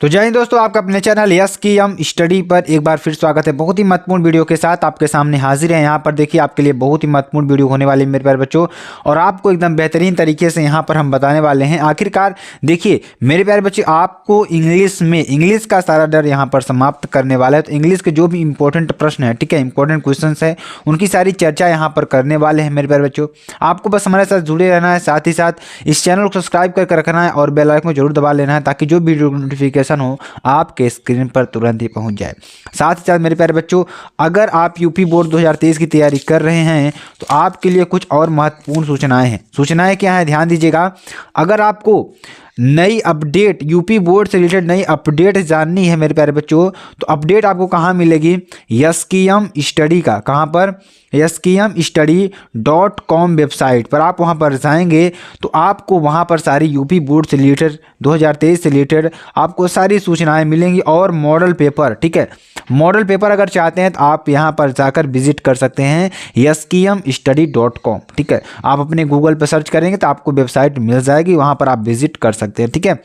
तो जय हिंद दोस्तों, आपका अपने चैनल यस की एम स्टडी पर एक बार फिर स्वागत है। बहुत ही महत्वपूर्ण वीडियो के साथ आपके सामने हाजिर है। यहाँ पर देखिए आपके लिए बहुत ही महत्वपूर्ण वीडियो होने वाली है मेरे प्यारे बच्चों, और आपको एकदम बेहतरीन तरीके से यहाँ पर हम बताने वाले हैं। आखिरकार देखिए मेरे प्यारे बच्चे, आपको इंग्लिश का सारा डर यहाँ पर समाप्त करने वाला है। तो इंग्लिश के जो भी इंपॉर्टेंट प्रश्न है, ठीक है, इंपॉर्टेंट क्वेश्चन है, उनकी सारी चर्चा यहाँ पर करने वाले हैं मेरे प्यारे बच्चों। आपको बस हमारे साथ जुड़े रहना है, साथ ही साथ इस चैनल को सब्सक्राइब करके रखना है और बेल आइकन को जरूर दबा लेना है, ताकि जो वीडियो नोटिफिकेशन हो आपके स्क्रीन पर तुरंत ही पहुंच जाए। साथ ही साथ मेरे प्यारे बच्चों, अगर आप यूपी बोर्ड 2023 की तैयारी कर रहे हैं तो आपके लिए कुछ और महत्वपूर्ण सूचनाएं हैं। सूचनाएं क्या है, ध्यान दीजिएगा। अगर आपको नई अपडेट, यूपी बोर्ड से रिलेटेड नई अपडेट जाननी है मेरे प्यारे बच्चों, तो अपडेट आपको कहाँ मिलेगी? यस्कीएम स्टडी का। कहाँ पर? yskmstudy.com वेबसाइट पर आप वहाँ पर जाएंगे तो आपको वहाँ पर सारी यूपी बोर्ड से रिलेटेड 2023 से रिलेटेड आपको सारी सूचनाएं मिलेंगी, और मॉडल पेपर, ठीक है, मॉडल पेपर अगर चाहते हैं तो आप यहाँ पर जाकर विजिट कर सकते हैं yskmstudy.com, ठीक है। आप अपने गूगल पर सर्च करेंगे तो आपको वेबसाइट मिल जाएगी, वहाँ पर आप विजिट कर सकते हैं, ठीक है।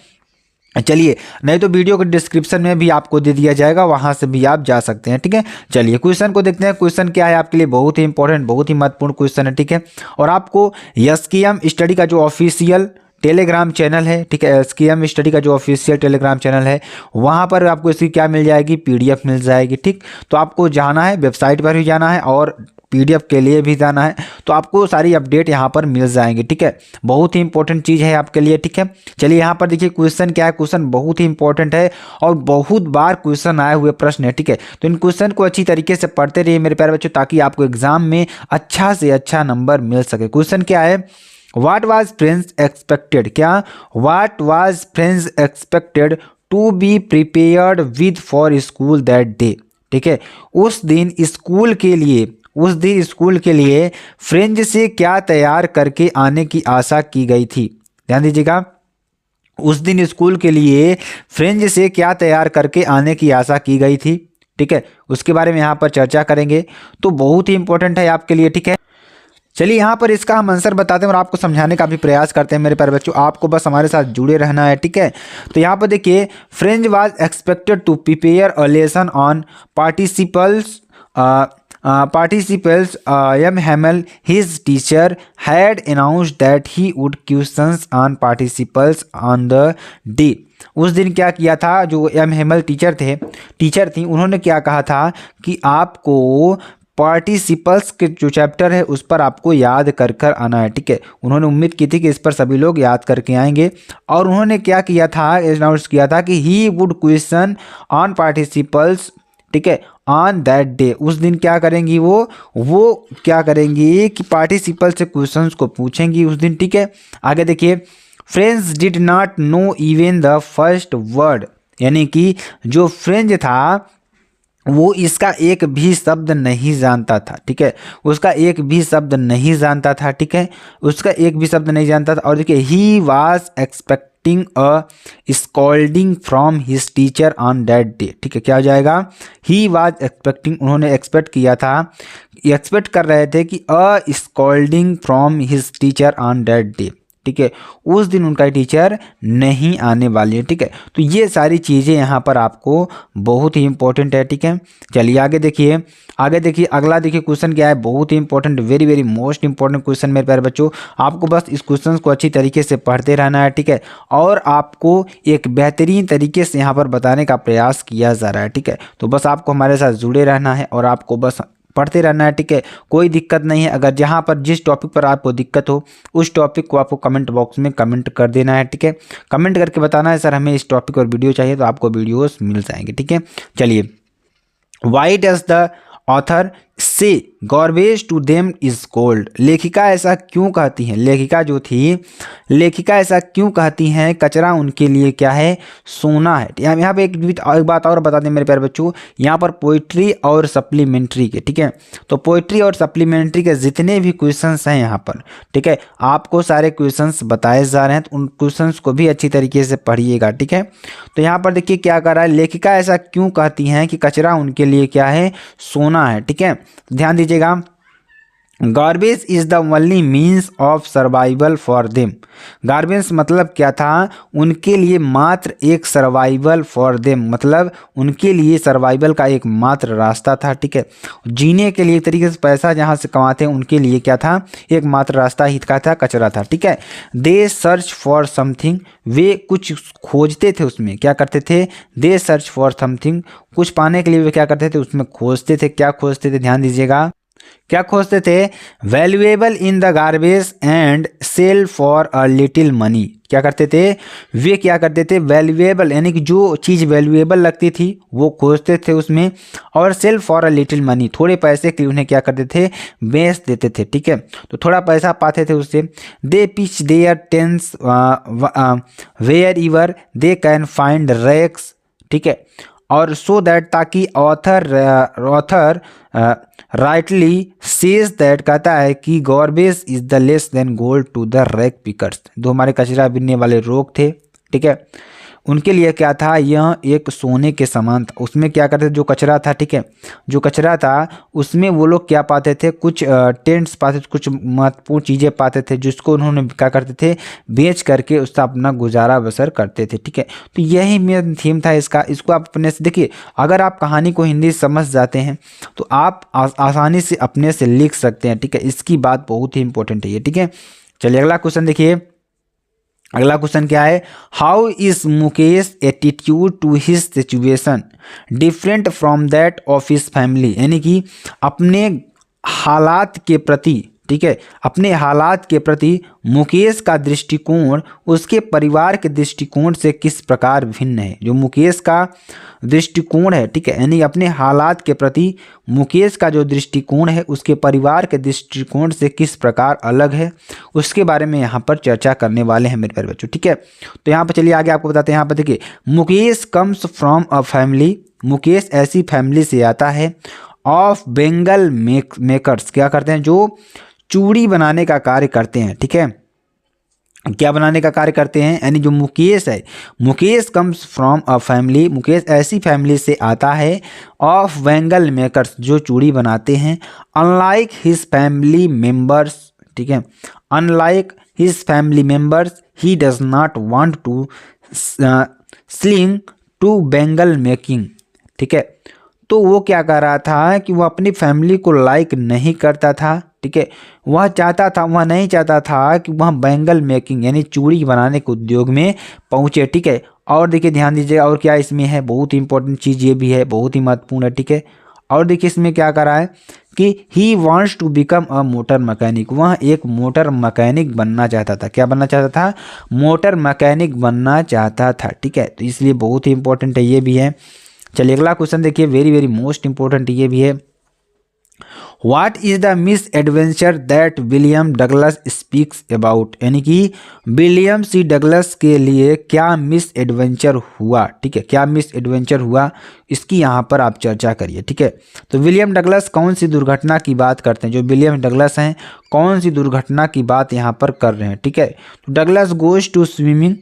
चलिए, नहीं तो वीडियो के डिस्क्रिप्शन में भी आपको दे दिया जाएगा, वहां से भी आप जा सकते हैं, ठीक है। चलिए क्वेश्चन को देखते हैं। क्वेश्चन क्या है आपके लिए? बहुत ही इंपॉर्टेंट, बहुत ही महत्वपूर्ण क्वेश्चन है, ठीक है। और आपको यस्कीएम स्टडी का जो ऑफिशियल टेलीग्राम चैनल है, ठीक है, यस्कीएम स्टडी का जो ऑफिशियल टेलीग्राम चैनल है, वहाँ पर आपको इसकी क्या मिल जाएगी? PDF मिल जाएगी, ठीक। तो आपको जाना है, वेबसाइट पर भी जाना है और PDF के लिए भी जाना है, तो आपको सारी अपडेट यहाँ पर मिल जाएंगे, ठीक है। बहुत ही इंपॉर्टेंट चीज़ है आपके लिए, ठीक है। चलिए यहाँ पर देखिए क्वेश्चन क्या है। क्वेश्चन बहुत ही इंपॉर्टेंट है और बहुत बार क्वेश्चन आए हुए प्रश्न है, ठीक है। तो इन क्वेश्चन को अच्छी तरीके से पढ़ते रहिए मेरे प्यारे बच्चों, ताकि आपको एग्जाम में अच्छा से अच्छा नंबर मिल सके। क्वेश्चन क्या है? What was friends expected? क्या? What was friends expected to be prepared with for school that day? ठीक है, उस दिन स्कूल के लिए फ्रेंच से क्या तैयार करके आने की आशा की गई थी? ध्यान दीजिएगा, उस दिन स्कूल के लिए फ्रेंच से क्या तैयार करके आने की आशा की गई थी, ठीक है। उसके बारे में यहाँ पर चर्चा करेंगे, तो बहुत ही इंपॉर्टेंट है आपके लिए, ठीक है। चलिए यहाँ पर इसका हम आंसर बताते हैं और आपको समझाने का भी प्रयास करते हैं मेरे प्यारे बच्चों। आपको बस हमारे साथ जुड़े रहना है, ठीक है। तो यहाँ पर देखिए, French was expected to prepare a lesson on participles M. Hamel, his teacher, had announced that he would questions on participles on the day. उस दिन क्या किया था? जो M. Hamel टीचर थी, उन्होंने क्या कहा था कि आपको पार्टिसिपल्स के जो चैप्टर है उस पर आपको याद कर कर आना है, ठीक है। उन्होंने उम्मीद की थी कि इस पर सभी लोग याद करके आएंगे, और उन्होंने क्या किया था? अनाउंस किया था कि he would question on participles, ठीक है, ऑन दैट डे। उस दिन क्या करेंगी वो क्या करेंगी कि पार्टिसिपल से क्वेश्चंस को पूछेंगी उस दिन, ठीक है। आगे देखिए, French did not know even the first word, यानी कि जो फ्रेंच था वो इसका एक भी शब्द नहीं जानता था, ठीक है। उसका एक भी शब्द नहीं जानता था, ठीक है, उसका एक भी शब्द नहीं जानता था। और देखिए, he was expecting a scolding from his teacher on that day, ठीक है। क्या हो जाएगा? ही वाज एक्सपेक्टिंग, उन्होंने एक्सपेक्ट कर रहे थे कि a scolding from his teacher on that day, ठीक है। उस दिन उनका टीचर नहीं आने वाली है, ठीक है। तो ये सारी चीज़ें यहाँ पर आपको बहुत ही इंपॉर्टेंट है, ठीक है। चलिए आगे देखिए, अगला देखिए क्वेश्चन क्या है? बहुत ही important, very very most important question मेरे प्यारे बच्चों। आपको बस इस क्वेश्चन को अच्छी तरीके से पढ़ते रहना है, ठीक है, और आपको एक बेहतरीन तरीके से यहाँ पर बताने का प्रयास किया जा रहा है, ठीक है। तो बस आपको हमारे साथ जुड़े रहना है और आपको बस पढ़ते रहना है, ठीक है। कोई दिक्कत नहीं है। अगर जहाँ पर जिस टॉपिक पर आपको दिक्कत हो उस टॉपिक को आपको कमेंट बॉक्स में कमेंट कर देना है, ठीक है। कमेंट करके बताना है, सर हमें इस टॉपिक और वीडियो चाहिए, तो आपको वीडियोस मिल जाएंगे, ठीक है। चलिए, वाई डज द ऑथर से garbage to them is gold? लेखिका ऐसा क्यों कहती हैं? लेखिका ऐसा क्यों कहती हैं कचरा उनके लिए क्या है? सोना है। यहाँ पे एक बात और बता दें मेरे प्यारे बच्चों, यहाँ पर पोइट्री और सप्लीमेंट्री के, ठीक है, तो पोइट्री और सप्लीमेंट्री के जितने भी क्वेश्चंस हैं यहाँ पर, ठीक है, आपको सारे क्वेश्चंस बताए जा रहे हैं, तो उन क्वेश्चंस को भी अच्छी तरीके से पढ़िएगा, ठीक है। तो यहाँ पर देखिए क्या कर रहा है, लेखिका ऐसा क्यों कहती हैं कि कचरा उनके लिए क्या है? सोना है, ठीक है। ध्यान दीजिएगा, garbage is the only means of survival for them. Garbage मतलब क्या था, उनके लिए मात्र एक सर्वाइवल फॉर देम, मतलब उनके लिए सर्वाइवल का एक मात्र रास्ता था। ठीक है, जीने के लिए एक तरीके से पैसा जहाँ से कमाते हैं उनके लिए क्या था, एक मात्र रास्ता ही का था, कचरा था। ठीक है, दे सर्च फॉर समथिंग, वे कुछ खोजते थे, उसमें क्या करते थे, दे सर्च फॉर समथिंग, कुछ पाने के लिए वे क्या करते थे, उसमें खोजते थे। क्या खोजते थे, ध्यान दीजिएगा, क्या खोजते थे, valuable in the garbage and sell for a little money. क्या करते थे, वे क्या करते थे, वैल्यूएबल यानी कि जो चीज़ वैल्यूएबल लगती थी वो खोजते थे उसमें, और sell for a little money, थोड़े पैसे के लिए उन्हें क्या करते थे, बेच देते थे। ठीक है, तो थोड़ा पैसा पाते थे उससे। They pitch their tents wherever they can find racks. ठीक है, और सो दैट, ताकि ऑथर राइटली सेज दैट, कहता है कि garbage is the less than gold to the rack pickers, जो हमारे कचरा बीनने वाले लोग थे। ठीक है, उनके लिए क्या था, यह एक सोने के समान था। उसमें क्या करते थे, जो कचरा था, ठीक है, जो कचरा था उसमें वो लोग क्या पाते थे, कुछ टेंट्स पाते थे, कुछ महत्वपूर्ण चीज़ें पाते थे, जिसको उन्होंने क्या करते थे, बेच करके उसका अपना गुजारा बसर करते थे। ठीक है, तो यही मेन थीम था इसका। इसको आप अपने से देखिए, अगर आप कहानी को हिंदी समझ जाते हैं तो आप आसानी से अपने से लिख सकते हैं। ठीक है, इसकी बात बहुत ही इंपॉर्टेंट है ये। ठीक है, चलिए अगला क्वेश्चन देखिए। अगला क्वेश्चन क्या है, how is Mukesh attitude to his situation different from that of his family, यानी कि अपने हालात के प्रति, ठीक है, अपने हालात के प्रति मुकेश का दृष्टिकोण उसके परिवार के दृष्टिकोण से किस प्रकार भिन्न है। जो मुकेश का दृष्टिकोण है, ठीक है, यानी अपने हालात के प्रति मुकेश का जो दृष्टिकोण है उसके परिवार के दृष्टिकोण से किस प्रकार अलग है, उसके बारे में यहाँ पर चर्चा करने वाले हैं मेरे प्यारे बच्चों। ठीक है, तो यहाँ पर चलिए आगे आपको बताते हैं। यहाँ पर देखिए, Mukesh comes from a family, Mukesh ऐसी फैमिली से आता है, ऑफ बेंगल मेकर्स, क्या करते हैं, जो चूड़ी बनाने का कार्य करते हैं। ठीक है, क्या बनाने का कार्य करते हैं, यानी जो मुकेश है, Mukesh comes from a family, Mukesh ऐसी फैमिली से आता है, ऑफ बेंगल मेकर्स, जो चूड़ी बनाते हैं, अनलाइक हिज फैमिली मेंबर्स, ठीक है, unlike his family members he does not want to sling to bangle making. ठीक है, तो वो क्या कर रहा था कि वो अपनी फैमिली को लाइक नहीं करता था। ठीक है, वह चाहता था, वह नहीं चाहता था कि वह बैंगल मेकिंग यानी चूड़ी बनाने के उद्योग में पहुँचे। ठीक है, और देखिए ध्यान दीजिए, और क्या इसमें है, बहुत ही इंपॉर्टेंट चीज़ ये भी है, बहुत ही महत्वपूर्ण है। ठीक है, और देखिए इसमें क्या कर रहा है कि he wants to become a motor mechanic, वह एक मोटर मैकेनिक बनना चाहता था। क्या बनना चाहता था, मोटर मैकेनिक बनना चाहता था। ठीक है, तो इसलिए बहुत ही इंपॉर्टेंट है, ये भी है। चलिए अगला क्वेश्चन देखिए, वेरी वेरी मोस्ट इंपॉर्टेंट ये भी है। What is the miss adventure that William Douglas speaks about, यानी कि विलियम सी डगलस के लिए क्या मिस एडवेंचर हुआ। ठीक है, क्या मिस एडवेंचर हुआ, इसकी यहाँ पर आप चर्चा करिए। ठीक है, तो विलियम डगलस कौन सी दुर्घटना की बात करते हैं, जो विलियम डगलस हैं कौन सी दुर्घटना की बात यहाँ पर कर रहे हैं। ठीक है, तो Douglas goes to swimming,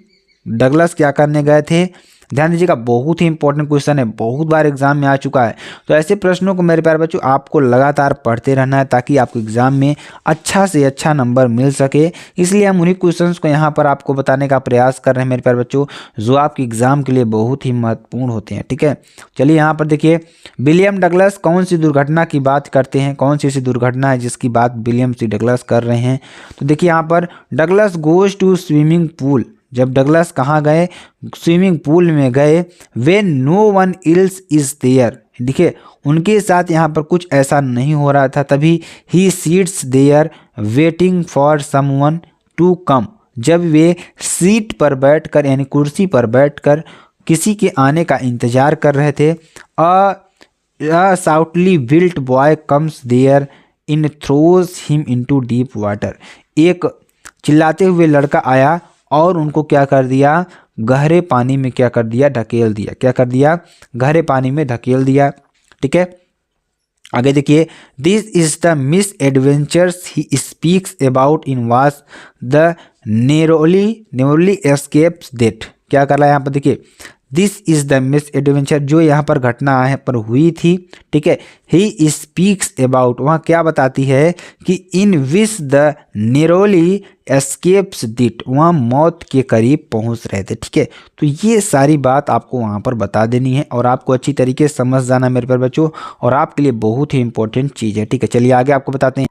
Douglas क्या करने गए थे, ध्यान दीजिएगा, बहुत ही इंपॉर्टेंट क्वेश्चन है, बहुत बार एग्जाम में आ चुका है। तो ऐसे प्रश्नों को मेरे प्यारे बच्चों आपको लगातार पढ़ते रहना है, ताकि आपको एग्जाम में अच्छा से अच्छा नंबर मिल सके। इसलिए हम उन्हीं क्वेश्चंस को यहाँ पर आपको बताने का प्रयास कर रहे हैं मेरे प्यारे बच्चों, जो आपके एग्जाम के लिए बहुत ही महत्वपूर्ण होते हैं। ठीक है, चलिए यहाँ पर देखिए, विलियम डगलस कौन सी दुर्घटना की बात करते हैं, कौन सी ऐसी दुर्घटना है जिसकी बात विलियम सी डगलस कर रहे हैं। तो देखिए यहाँ पर, Douglas goes to swimming pool, जब डगलस कहाँ गए, स्विमिंग पूल में गए, when no one else is there, देखिए उनके साथ यहाँ पर कुछ ऐसा नहीं हो रहा था, तभी he sits there waiting for someone to come, जब वे सीट पर बैठकर यानी कुर्सी पर बैठकर किसी के आने का इंतजार कर रहे थे। A stoutly built boy comes there and throws him into deep water, एक चिल्लाते हुए लड़का आया और उनको क्या कर दिया, गहरे पानी में क्या कर दिया, ढकेल दिया। क्या कर दिया, गहरे पानी में धकेल दिया। ठीक है, आगे देखिए, this is the misadventures he speaks about in was the neroli escapes death, क्या कर रहा है यहाँ पर देखिए, this is the misadventure, जो यहाँ पर घटना है पर हुई थी, ठीक है। ही स्पीक्स अबाउट, वहाँ क्या बताती है कि in which the neroli escapes death, वहाँ मौत के करीब पहुँच रहे थे, ठीक है। तो ये सारी बात आपको वहाँ पर बता देनी है और आपको अच्छी तरीके से समझ जाना मेरे प्यारे बच्चों, और आपके लिए बहुत ही इंपॉर्टेंट चीज़ है, ठीक है। चलिए आगे आपको बताते हैं।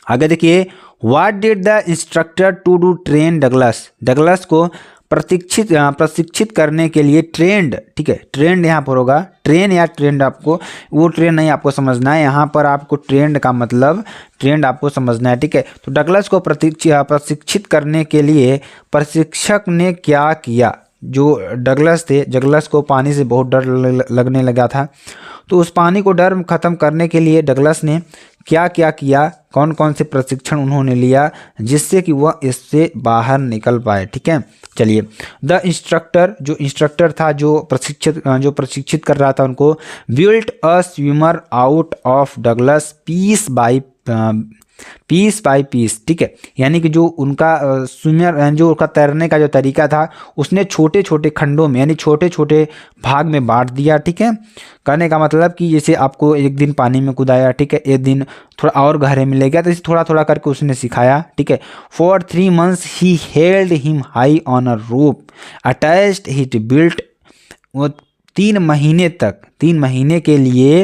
आगे देखिए, what did the instructor to do train Douglas, Douglas को प्रशिक्षित करने के लिए ट्रेंड, ठीक है। ट्रेंड यहाँ पर होगा, ट्रेन या ट्रेंड, आपको वो ट्रेन नहीं आपको समझना है, यहाँ पर आपको ट्रेंड का मतलब ट्रेंड आपको समझना है, ठीक है। तो डगलस को प्रशिक्षित करने के लिए प्रशिक्षक ने क्या किया, जो डगलस थे, डगलस को पानी से बहुत डर लगने लगा था, तो उस पानी को डर खत्म करने के लिए डगलस ने क्या क्या किया, कौन कौन से प्रशिक्षण उन्होंने लिया जिससे कि वह इससे बाहर निकल पाए, ठीक है। चलिए, द इंस्ट्रक्टर, जो इंस्ट्रक्टर था, जो प्रशिक्षित कर रहा था उनको, built a swimmer out of Douglas piece by piece, ठीक है। यानी कि जो उनका स्विमर, जो उनका तैरने का जो तरीका था, उसने छोटे छोटे खंडों में, यानी छोटे छोटे भाग में बांट दिया, ठीक है। कहने का मतलब कि जैसे आपको एक दिन पानी में कूदाया, ठीक है, एक दिन थोड़ा और गहरे में ले गया, तो इसे थोड़ा थोड़ा करके उसने सिखाया, ठीक है। For 3 months he held him high on a rope attached his belt, वो 3 महीने के लिए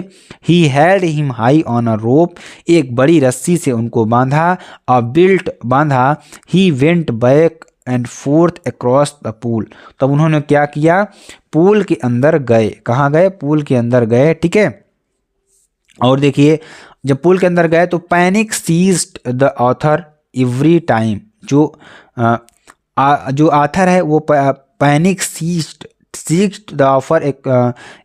he held him high on a rope, एक बड़ी रस्सी से उनको बांधा, अ बिल्ट बांधा, he went back and forth across the pool, तब उन्होंने क्या किया, पूल के अंदर गए, कहाँ गए, पूल के अंदर गए, ठीक है। और देखिए, जब पूल के अंदर गए तो panic seized the author every time, जो आथर है वो panic seized the author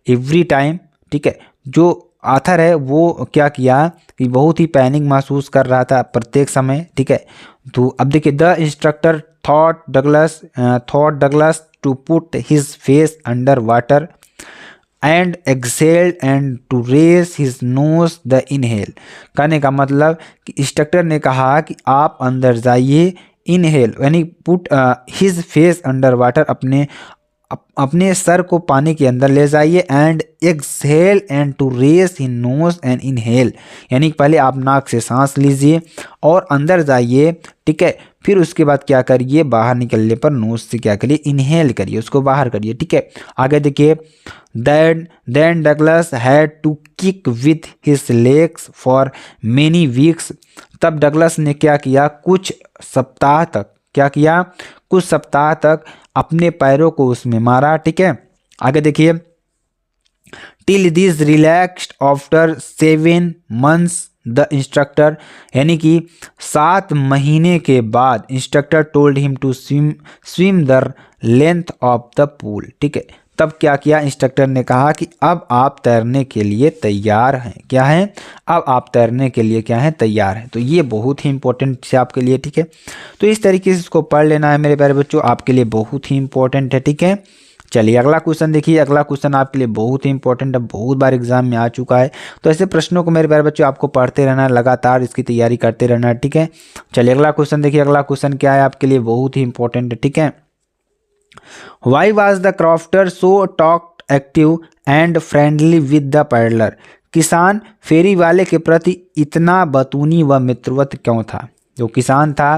every time, ठीक है। जो आथर है वो क्या किया कि बहुत ही पैनिक महसूस कर रहा था प्रत्येक समय, ठीक है। तो अब देखिए, the instructor thought Douglas to put his face under water and exhaled and to raise his nose the inhale, कहने का मतलब कि इंस्ट्रक्टर ने कहा कि आप अंदर जाइए, इनहेल यानी put his face under water, अपने सर को पानी के अंदर ले जाइए, and exhale and to raise his nose and inhale, यानी पहले आप नाक से सांस लीजिए और अंदर जाइए, ठीक है। फिर उसके बाद क्या करिए, बाहर निकलने पर नोज से क्या करिए, इनहेल करिए, उसको बाहर करिए, ठीक है। आगे देखिए, then Douglas had to kick with his legs for many weeks, तब डगलस ने क्या किया, कुछ सप्ताह तक अपने पैरों को उसमें मारा, ठीक है। आगे देखिए, till this relaxed after 7 months the instructor, यानी कि 7 महीने के बाद instructor told him to swim the length of the pool, ठीक है। तब क्या किया, इंस्ट्रक्टर ने कहा कि अब आप तैरने के लिए तैयार हैं, क्या है, अब आप तैरने के लिए क्या है, तैयार हैं। तो ये बहुत ही इंपॉर्टेंट है आपके लिए, ठीक है। तो इस तरीके से इसको पढ़ लेना है मेरे प्यारे बच्चों, आपके लिए बहुत ही इंपॉर्टेंट है, ठीक है। चलिए अगला क्वेश्चन देखिए, अगला क्वेश्चन आपके लिए बहुत ही इंपॉर्टेंट है, बहुत बार एग्जाम में आ चुका है। तो ऐसे प्रश्नों को मेरे प्यारे बच्चों आपको पढ़ते रहना है, लगातार इसकी तैयारी करते रहना है, ठीक है। चलिए अगला क्वेश्चन देखिए, अगला क्वेश्चन क्या है आपके लिए, बहुत ही इंपॉर्टेंट है, ठीक है। Why was the crofter so talked active and friendly with the peddler? किसान फेरी वाले के प्रति इतना बतूनी व मित्रवत क्यों था, जो किसान था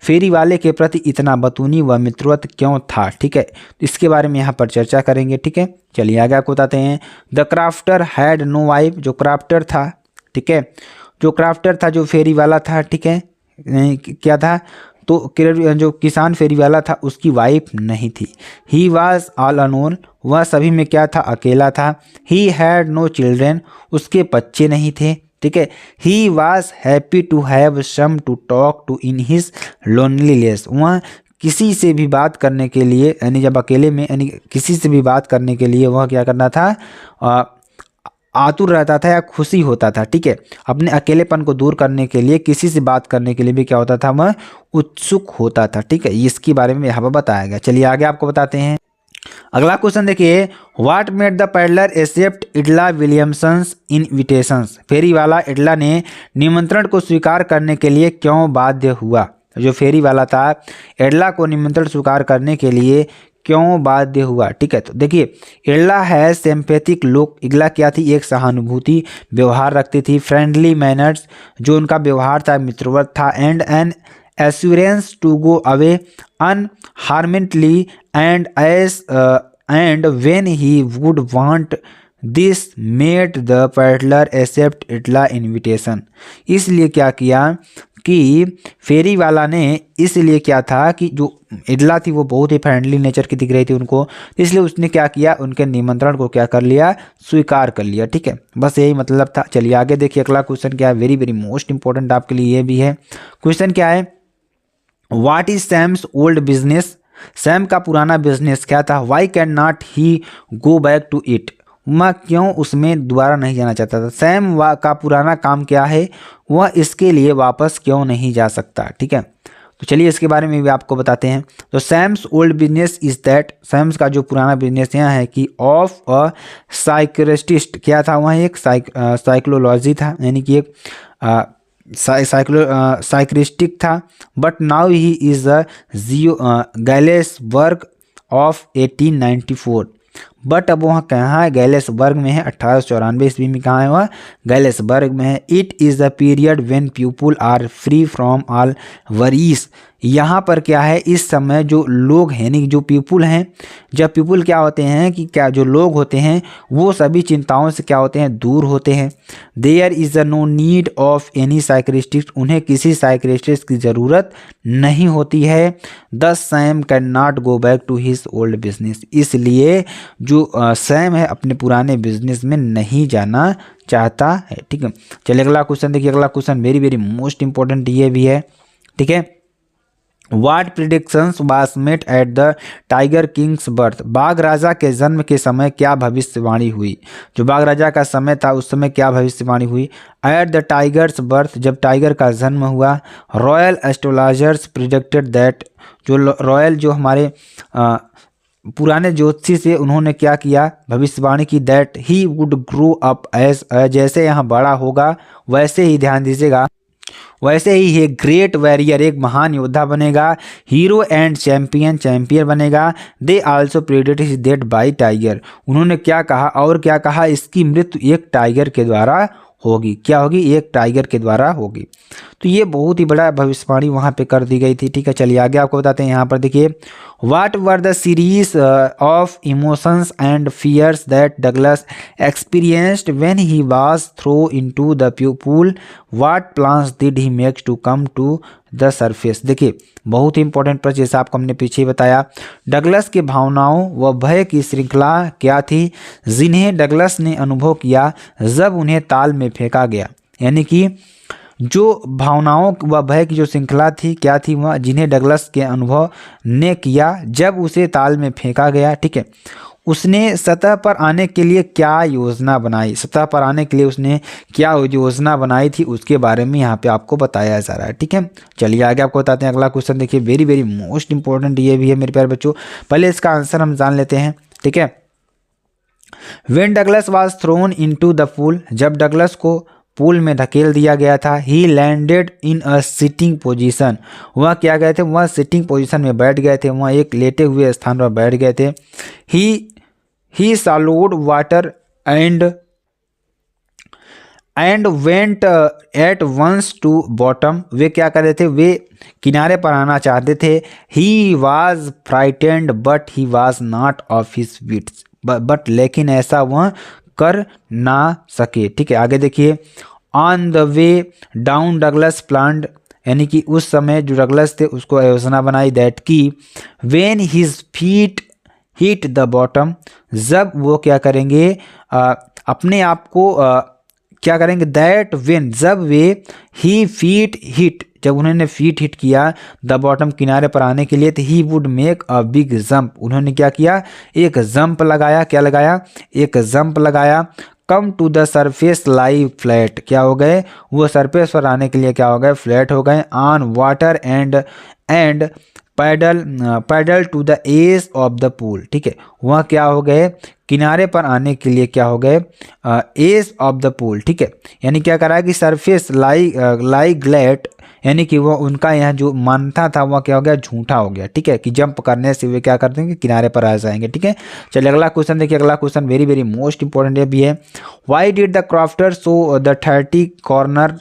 फेरी वाले के प्रति इतना बतूनी व मित्रवत क्यों था, ठीक है। इसके बारे में यहाँ पर चर्चा करेंगे, ठीक है। चलिए आगे आपको बताते हैं। The crofter had no wife, जो क्राफ्टर था, ठीक है, जो क्राफ्टर था, जो फेरी वाला था, ठीक है, क्या था, तो जो किसान फेरी वाला था उसकी वाइफ नहीं थी। ही वॉज ऑल अलोन, वह सभी में क्या था, अकेला था। ही हैड नो चिल्ड्रेन, उसके बच्चे नहीं थे, ठीक है। He was happy to have some to talk to in his loneliness, वह किसी से भी बात करने के लिए, यानी जब अकेले में, यानी किसी से भी बात करने के लिए वह क्या करना था, आतुर रहता था या खुशी होता था, ठीक है। अपने अकेलेपन को दूर करने के लिए, किसी से बात करने के लिए भी क्या होता था, वह उत्सुक होता था, ठीक है। इसके बारे में यहाँ पर बताया गया। चलिए आगे आपको बताते हैं। अगला क्वेश्चन देखिए, what made the peddler accept Edla Willamson's invitations, फेरी वाला इडला ने निमंत्रण को स्वीकार करने के लिए क्यों बाध्य हुआ, जो फेरी वाला था एडला को निमंत्रण स्वीकार करने के लिए क्यों बाध्य हुआ। ठीक है, तो देखिए इगला है सिंपैथिक लुक, इगला क्या थी, एक सहानुभूति व्यवहार रखती थी, फ्रेंडली मैनर्स, जो उनका व्यवहार था मित्रवत था, and an assurance to go away unharmed and when he would want this made the peddler accept Edla invitation. इसलिए क्या किया कि फेरी वाला ने इसलिए क्या था कि जो इडला थी वो बहुत ही फ्रेंडली नेचर की दिख रही थी उनको, इसलिए उसने क्या किया, उनके निमंत्रण को क्या कर लिया, स्वीकार कर लिया। ठीक है, बस यही मतलब था। चलिए आगे देखिए अगला क्वेश्चन क्या है, वेरी वेरी मोस्ट इंपॉर्टेंट आपके लिए ये भी है। क्वेश्चन क्या है, what is Sam's old business. Sam का पुराना बिजनेस क्या था। Why can not he go back to it, वह क्यों उसमें दोबारा नहीं जाना चाहता था। सैम का पुराना काम क्या है, वह इसके लिए वापस क्यों नहीं जा सकता। ठीक है, तो चलिए इसके बारे में भी आपको बताते हैं। तो Sam's old business is that, Sam's का जो पुराना बिजनेस यह है कि ऑफ अ साइकियाट्रिस्ट, क्या था वह एक साइकोलॉजी था, यानी कि एक साइक्रिस्टिक था। But now he is a Galesburg of 1894, but अब वहाँ कहाँ है, गैलेसबर्ग में है। 1894 ईस्वी में कहाँ है वह, गैलेसबर्ग में है। It is the period when people are free from all worries, यहाँ पर क्या है, इस समय जो लोग हैं, यानी जो पीपुल हैं, जब पीपुल क्या होते हैं कि क्या जो लोग होते हैं वो सभी चिंताओं से क्या होते हैं, दूर होते हैं। There is a no need of any psychiatrist, उन्हें किसी साइक्रिस्टिस्ट की ज़रूरत नहीं होती है। The Sam cannot go back to his old business, इसलिए जो सैम है अपने पुराने बिजनेस में नहीं जाना चाहता है। ठीक है, चलिए अगला क्वेश्चन देखिए, अगला question very very most important ये भी है। ठीक है, What predictions was made at the tiger Kings birth, बाघ राजा के जन्म के समय क्या भविष्यवाणी हुई। जो बाघ राजा का समय था उस समय क्या भविष्यवाणी हुई। एट द टाइगर्स बर्थ, जब टाइगर का जन्म हुआ, रॉयल एस्ट्रोलॉजर्स प्रिडिक्टेड दैट, जो रॉयल जो हमारे पुराने ज्योतिषी से उन्होंने क्या किया, भविष्यवाणी की, that he would grow up as, जैसे यहाँ बड़ा होगा वैसे ही, ध्यान दीजिएगा, वैसे ही एक ग्रेट वॉरियर, एक महान योद्धा बनेगा। हीरो एंड चैंपियन, चैंपियन बनेगा। They also predicted his death by Tiger, उन्होंने क्या कहा, और क्या कहा, इसकी मृत्यु एक टाइगर के द्वारा होगी। क्या होगी, एक टाइगर के द्वारा होगी। तो ये बहुत ही बड़ा भविष्यवाणी वहाँ पे कर दी गई थी। ठीक है, चलिए आगे आपको बताते हैं। यहाँ पर देखिए, what were the series of emotions and fears that Douglas experienced when he was throw into the pool, what plans did he make to come to the surface. देखिए बहुत ही इंपॉर्टेंट प्रश्न, जैसा आपको हमने पीछे बताया, डगलस के भावनाओं व भय की श्रृंखला क्या थी, जिन्हें डगलस ने अनुभव किया जब उन्हें ताल में फेंका गया। यानी कि जो भावनाओं व भय की जो श्रृंखला थी क्या थी वह, जिन्हें डगलस के अनुभव ने किया जब उसे ताल में फेंका गया। ठीक है, उसने सतह पर आने के लिए क्या योजना बनाई, सतह पर आने के लिए उसने क्या योजना बनाई थी, उसके बारे में यहाँ पे आपको बताया जा रहा है। ठीक है, चलिए आगे आपको बताते हैं। अगला क्वेश्चन देखिए, वेरी वेरी मोस्ट इंपॉर्टेंट ये भी है मेरे प्यारे बच्चों, पहले इसका आंसर हम जान लेते हैं। ठीक है, when Douglas was thrown into the pool, जब डगलस को पूल में धकेल दिया गया था, ही landed in a sitting position, वह क्या गए थे, वह सिटिंग पोजीशन में बैठ गए थे, वह एक लेटे हुए स्थान पर बैठ गए थे। He swallowed water and went at once to bottom, वे क्या कर रहे थे, वे किनारे पर आना चाहते थे। He was frightened but he was not of his wits, but लेकिन ऐसा वह कर ना सके। ठीक है, आगे देखिए, on the way down Douglas planned, यानी कि उस समय जो डगलस थे उसको योजना बनाई, दैट की when his feet hit the bottom, जब वो क्या करेंगे, अपने आप को क्या करेंगे, दैट व्हेन, जब वे ही फीट हिट, जब उन्होंने फीट हिट किया द बॉटम, किनारे पर आने के लिए, तो he would make a big jump, उन्होंने क्या किया, एक जंप लगाया, क्या लगाया, एक जंप लगाया। Come to the surface lie flat, क्या हो गए, वो सरफेस पर आने के लिए क्या हो गए, फ्लैट हो गए। On water and paddle to the edge of the pool, ठीक है, वह क्या हो गए, किनारे पर आने के लिए क्या हो गए, एज ऑफ द पूल। ठीक है, यानी क्या करा है कि सरफेस लाई ग्लैट, यानी कि वो उनका यहाँ जो मानता था वह क्या हो गया, झूठा हो गया। ठीक है, कि जंप करने से वे क्या कर देंगे, किनारे पर आ जाएंगे। ठीक है, चलिए अगला क्वेश्चन देखिए। अगला question very very most important ये भी है। Why did the crofter show the 30 corner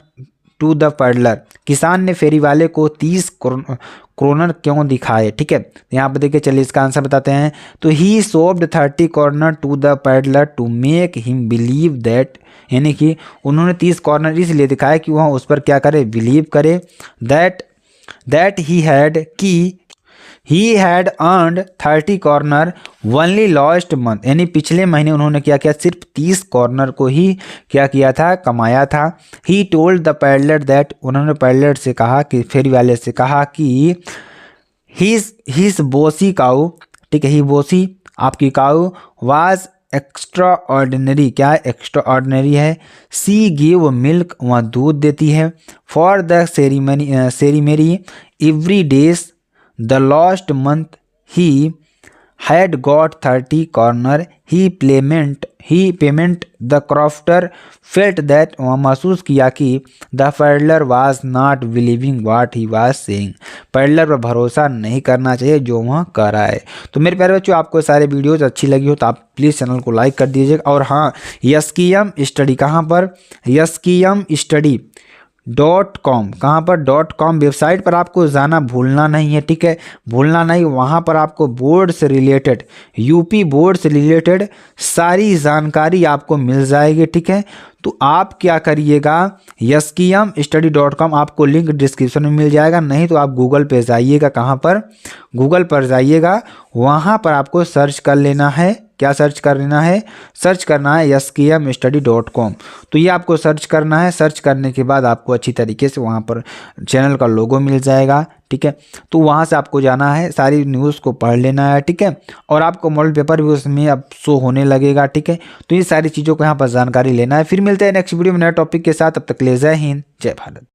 to the peddler? किसान ने फेरी वाले को 30 कॉर्नर क्यों दिखाए? ठीक है, यहाँ पर देखिए, चलिए इसका आंसर बताते हैं। तो he showed 30 corner to the peddler to make him believe that, यानी कि उन्होंने 30 कॉर्नर इसलिए दिखाया कि वह उस पर क्या करे, बिलीव करे। That he had earned 30 corner only last month, यानी पिछले महीने उन्होंने क्या किया, सिर्फ 30 कॉर्नर को ही क्या किया था, कमाया था। He told the peddler that, उन्होंने पैडलर से कहा कि, फेरी वाले से कहा कि हिज बोसी काऊ, ठीक है, ही बोसी आपकी काऊ वाज एक्स्ट्रा ऑर्डिनरी, क्या एक्स्ट्रा ऑर्डिनरी है। सी गिव मिल्क, वह दूध देती है। For the ceremony every days the last month he had got 30 corner, he payment the crofter felt that, वह महसूस किया कि the peddler was not believing what he was saying, peddler पर भरोसा नहीं करना चाहिए जो वह कर रहा है। तो मेरे प्यारे बच्चों, आपको सारे वीडियोज अच्छी लगी हो तो आप प्लीज़ चैनल को लाइक कर दीजिएगा। और हाँ, यस्कीएम स्टडी कहाँ पर, यस्कीएम स्टडी .com, कहाँ पर .com वेबसाइट पर आपको जाना भूलना नहीं है। ठीक है, भूलना नहीं, वहाँ पर आपको बोर्ड से रिलेटेड, यूपी बोर्ड से रिलेटेड सारी जानकारी आपको मिल जाएगी। ठीक है, तो आप क्या करिएगा, yskmstudy.com, आपको लिंक डिस्क्रिप्शन में मिल जाएगा, नहीं तो आप गूगल पे जाइएगा। कहाँ पर, गूगल पर जाइएगा, वहाँ पर आपको सर्च कर लेना है। क्या सर्च कर लेना है, सर्च करना है yskmstudy.com। तो ये आपको सर्च करना है। सर्च करने के बाद आपको अच्छी तरीके से वहाँ पर चैनल का लोगो मिल जाएगा। ठीक है, तो वहाँ से आपको जाना है, सारी न्यूज़ को पढ़ लेना है। ठीक है, और आपको मॉडल पेपर भी उसमें अब शो होने लगेगा। ठीक है, तो ये सारी चीज़ों को यहाँ पर जानकारी लेना है। फिर मिलते हैं नेक्स्ट वीडियो में नए टॉपिक के साथ, तब तक ले जय हिंद, जय भारत।